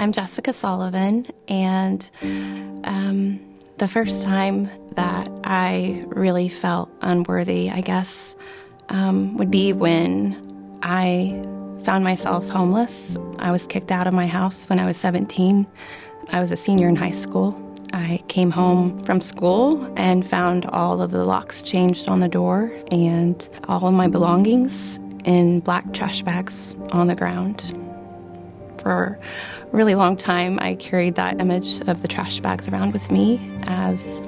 I'm Jessica Sullivan, and the first time that I really felt unworthy, I guess, would be when I found myself homeless. I was kicked out of my house when I was 17. I was a senior in high school. I came home from school and found all of the locks changed on the door and all of my belongings in black trash bags on the ground. For a really long time, I carried that image of the trash bags around with me as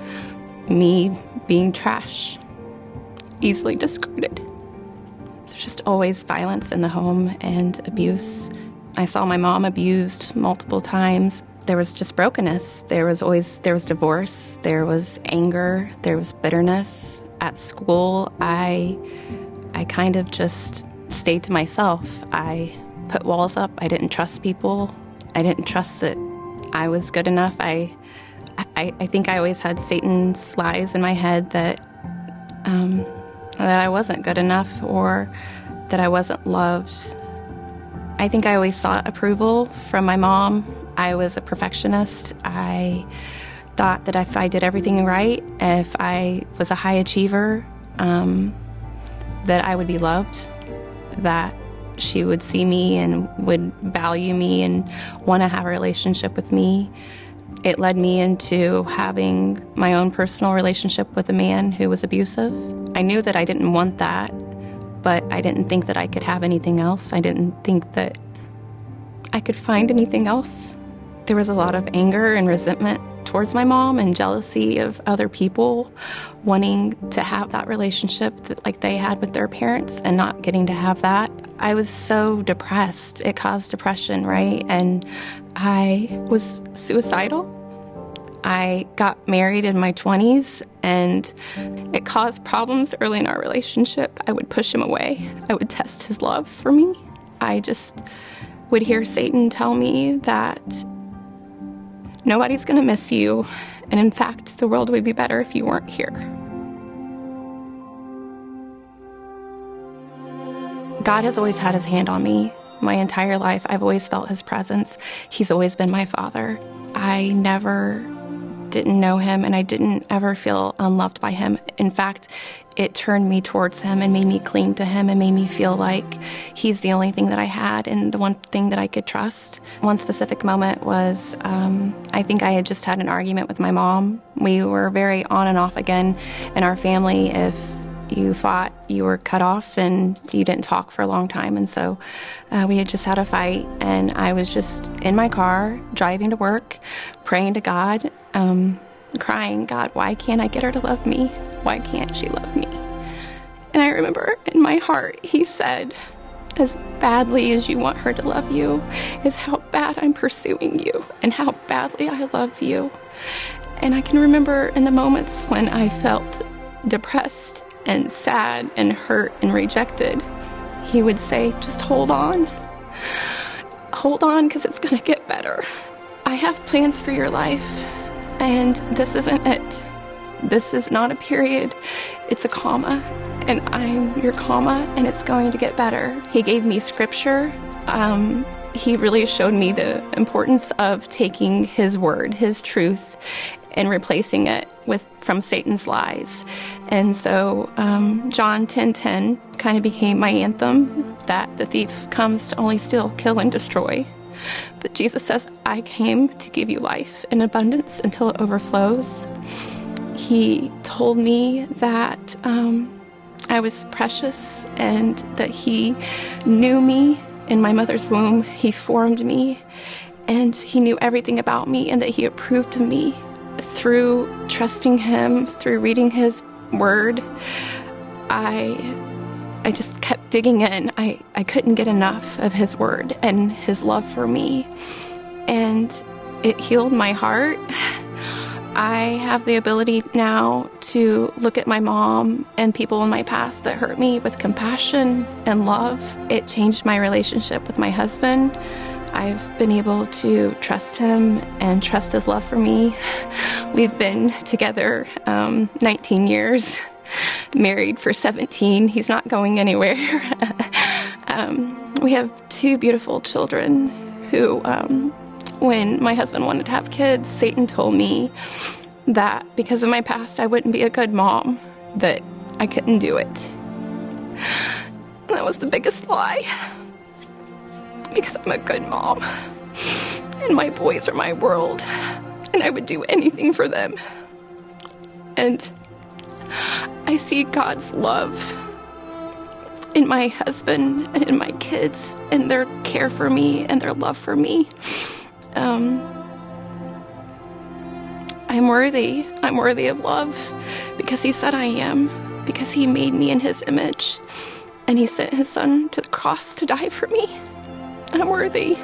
me being trash, easily discarded. There's just always violence in the home and abuse. I saw my mom abused multiple times. There was just brokenness. There was divorce, there was anger, there was bitterness. At school, I kind of just stayed to myself. I put walls up. I didn't trust people. I didn't trust that I was good enough. I think I always had Satan's lies in my head that I wasn't good enough or that I wasn't loved. I think I always sought approval from my mom. I was a perfectionist. I thought that if I did everything right, if I was a high achiever, that I would be loved, that she would see me and would value me and want to have a relationship with me. It led me into having my own personal relationship with a man who was abusive. I knew that I didn't want that, but I didn't think that I could have anything else. I didn't think that I could find anything else. There was a lot of anger and resentment towards my mom and jealousy of other people wanting to have that relationship that, like they had with their parents and not getting to have that. I was so depressed. It caused depression, right? And I was suicidal. I got married in my 20s, and it caused problems early in our relationship. I would push him away. I would test his love for me. I just would hear Satan tell me that nobody's going to miss you, and in fact, the world would be better if you weren't here. God has always had his hand on me my entire life. I've always felt his presence. He's always been my father. I never didn't know him, and I didn't ever feel unloved by him. In fact, it turned me towards him and made me cling to him and made me feel like he's the only thing that I had and the one thing that I could trust. One specific moment was, I think I had just had an argument with my mom. We were very on and off again in our family. If you fought, you were cut off and you didn't talk for a long time. And so we had just had a fight, and I was just in my car driving to work, praying to God, crying, God, why can't I get her to love me? Why can't she love me? And I remember in my heart, he said, as badly as you want her to love you is how bad I'm pursuing you and how badly I love you. And I can remember in the moments when I felt depressed and sad and hurt and rejected, he would say, just hold on. Hold on, because it's going to get better. I have plans for your life, and this isn't it. This is not a period, it's a comma, and I'm your comma, and it's going to get better. He gave me scripture. He really showed me the importance of taking his word, his truth, and replacing it from Satan's lies. And so John 10:10 kind of became my anthem, that the thief comes to only steal, kill, and destroy. But Jesus says, I came to give you life in abundance until it overflows. He told me that I was precious and that he knew me in my mother's womb. He formed me, and he knew everything about me, and that he approved of me. Through trusting him, through reading his word, I just kept digging in. I couldn't get enough of his word and his love for me, and it healed my heart. I have the ability now to look at my mom and people in my past that hurt me with compassion and love. It changed my relationship with my husband. I've been able to trust him and trust his love for me. We've been together 19 years, married for 17. He's not going anywhere. We have two beautiful children who when my husband wanted to have kids, Satan told me that because of my past, I wouldn't be a good mom, that I couldn't do it. And that was the biggest lie, because I'm a good mom, and my boys are my world, and I would do anything for them. And I see God's love in my husband and in my kids and their care for me and their love for me. I'm worthy. I'm worthy of love because he said I am, because he made me in his image and he sent his son to the cross to die for me. I'm worthy.